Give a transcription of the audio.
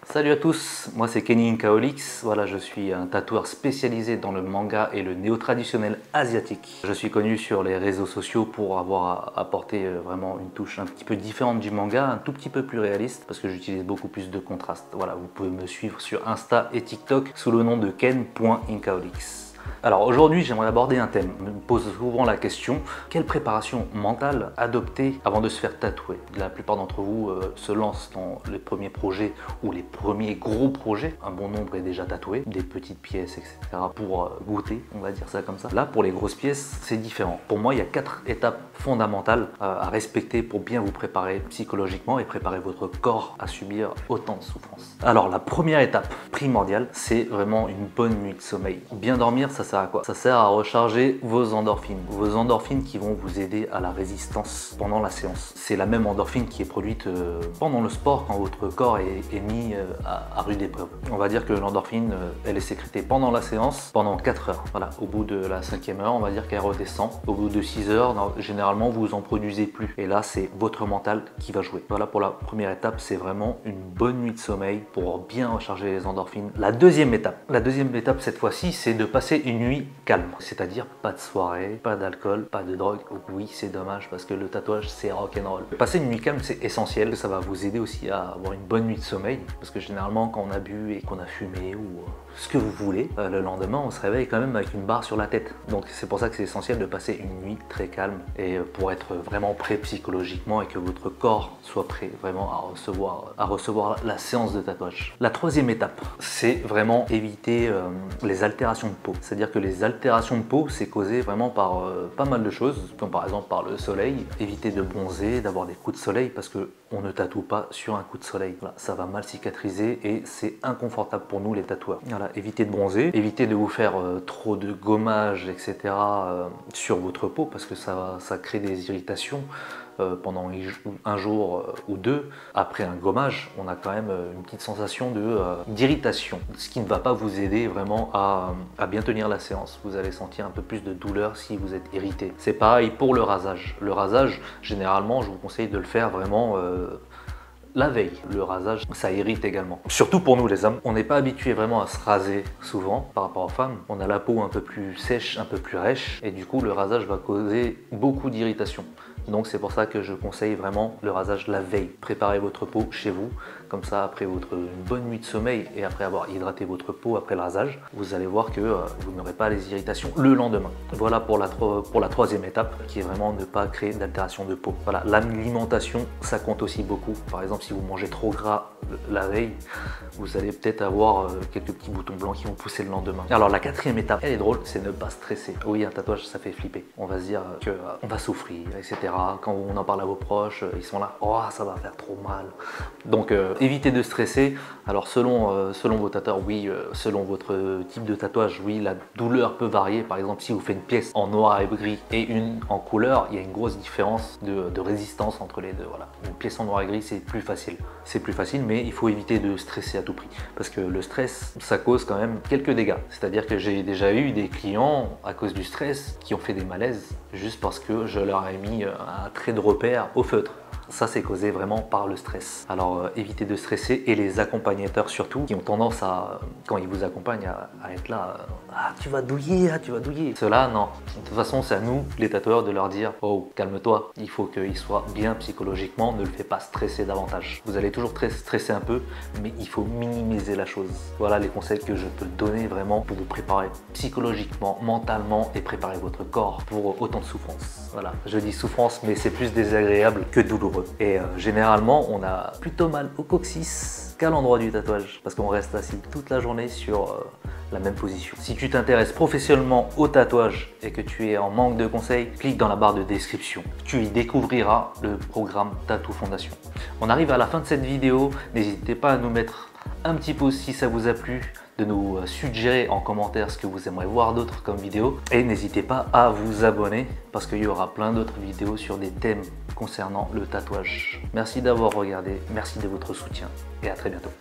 Salut à tous, moi c'est Kenny Inkaolix. Voilà, je suis un tatoueur spécialisé dans le manga et le néo-traditionnel asiatique. Je suis connu sur les réseaux sociaux pour avoir apporté vraiment une touche un petit peu différente du manga, un tout petit peu plus réaliste, parce que j'utilise beaucoup plus de contraste. Voilà, vous pouvez me suivre sur Insta et TikTok sous le nom de ken.inkaolix. Alors aujourd'hui, j'aimerais aborder un thème. On me pose souvent la question, quelle préparation mentale adopter avant de se faire tatouer? La plupart d'entre vous se lancent dans les premiers projets ou les premiers gros projets. Un bon nombre est déjà tatoué, des petites pièces, etc. pour goûter, on va dire ça comme ça. Là, pour les grosses pièces, c'est différent. Pour moi, il y a 4 étapes fondamentales à respecter pour bien vous préparer psychologiquement et préparer votre corps à subir autant de souffrance. Alors, la première étape primordiale, c'est vraiment une bonne nuit de sommeil. Bien dormir, ça sert à quoi? Ça sert à recharger vos endorphines qui vont vous aider à la résistance pendant la séance. C'est la même endorphine qui est produite pendant le sport quand votre corps est mis à rude épreuve. On va dire que l'endorphine, elle est sécrétée pendant la séance, pendant 4 heures. Voilà, au bout de la 5e heure, on va dire qu'elle redescend. Au bout de 6 heures, généralement, vous en produisez plus. Et là, c'est votre mental qui va jouer. Voilà pour la première étape, c'est vraiment une bonne nuit de sommeil pour bien recharger les endorphines. La deuxième étape cette fois-ci, c'est de passer une nuit calme, c'est-à-dire pas de soirée, pas d'alcool, pas de drogue. Oui, c'est dommage parce que le tatouage c'est rock'n'roll. Passer une nuit calme c'est essentiel, ça va vous aider aussi à avoir une bonne nuit de sommeil parce que généralement quand on a bu et qu'on a fumé ou ce que vous voulez, le lendemain on se réveille quand même avec une barre sur la tête. Donc c'est pour ça que c'est essentiel de passer une nuit très calme et pour être vraiment prêt psychologiquement et que votre corps soit prêt vraiment à recevoir la séance de tatouage. La troisième étape, c'est vraiment éviter les altérations de peau. C'est-à-dire que les altérations de peau, c'est causé vraiment par pas mal de choses, comme par exemple par le soleil. Évitez de bronzer, d'avoir des coups de soleil parce que on ne tatoue pas sur un coup de soleil. Voilà, ça va mal cicatriser et c'est inconfortable pour nous les tatoueurs. Voilà, évitez de bronzer, évitez de vous faire trop de gommage, etc. Sur votre peau parce que ça crée des irritations. Pendant un jour ou deux, après un gommage, on a quand même une petite sensation d'irritation, ce qui ne va pas vous aider vraiment à bien tenir la séance. Vous allez sentir un peu plus de douleur si vous êtes irrité. C'est pareil pour le rasage. Le rasage, généralement, je vous conseille de le faire vraiment la veille. Le rasage, ça irrite également. Surtout pour nous les hommes, on n'est pas habitué vraiment à se raser souvent par rapport aux femmes. On a la peau un peu plus sèche, un peu plus rêche et du coup le rasage va causer beaucoup d'irritation. Donc c'est pour ça que je conseille vraiment le rasage la veille. Préparez votre peau chez vous, comme ça après une bonne nuit de sommeil et après avoir hydraté votre peau après le rasage, vous allez voir que vous n'aurez pas les irritations le lendemain. Voilà pour la troisième étape qui est vraiment ne pas créer d'altération de peau. Voilà, l'alimentation ça compte aussi beaucoup. Par exemple si vous mangez trop gras la veille, vous allez peut-être avoir quelques petits boutons blancs qui vont pousser le lendemain. Alors la quatrième étape, elle est drôle, c'est ne pas stresser. Oui, un tatouage ça fait flipper. On va se dire qu'on va souffrir, etc. Quand on en parle à vos proches, ils sont là, oh ça va faire trop mal. Donc évitez de stresser. Alors selon vos tatoueurs, oui, selon votre type de tatouage, oui, la douleur peut varier. Par exemple, si vous faites une pièce en noir et gris et une en couleur, il y a une grosse différence de résistance entre les deux. Voilà. Une pièce en noir et gris, c'est plus facile. C'est plus facile, mais il faut éviter de stresser à tout prix. Parce que le stress, ça cause quand même quelques dégâts. C'est-à-dire que j'ai déjà eu des clients, à cause du stress, qui ont fait des malaises juste parce que je leur ai mis un trait de repère au feutre. Ça, c'est causé vraiment par le stress. Alors, évitez de stresser et les accompagnateurs surtout, qui ont tendance à, quand ils vous accompagnent, à être là, ah, tu vas douiller, ah, tu vas douiller. Cela, non. De toute façon, c'est à nous, les tatoueurs, de leur dire, oh, calme-toi. Il faut qu'ils soient bien psychologiquement, ne le fais pas stresser davantage. Vous allez toujours stresser un peu, mais il faut minimiser la chose. Voilà les conseils que je peux donner vraiment pour vous préparer psychologiquement, mentalement et préparer votre corps pour autant de souffrance. Voilà, je dis souffrance, mais c'est plus désagréable que douloureux. Et généralement, on a plutôt mal au coccyx qu'à l'endroit du tatouage parce qu'on reste assis toute la journée sur la même position. Si tu t'intéresses professionnellement au tatouage et que tu es en manque de conseils, clique dans la barre de description. Tu y découvriras le programme Tattoo Fondation. On arrive à la fin de cette vidéo. N'hésitez pas à nous mettre un petit pouce si ça vous a plu, de nous suggérer en commentaire ce que vous aimeriez voir d'autres comme vidéo et n'hésitez pas à vous abonner parce qu'il y aura plein d'autres vidéos sur des thèmes concernant le tatouage. Merci d'avoir regardé, merci de votre soutien et à très bientôt.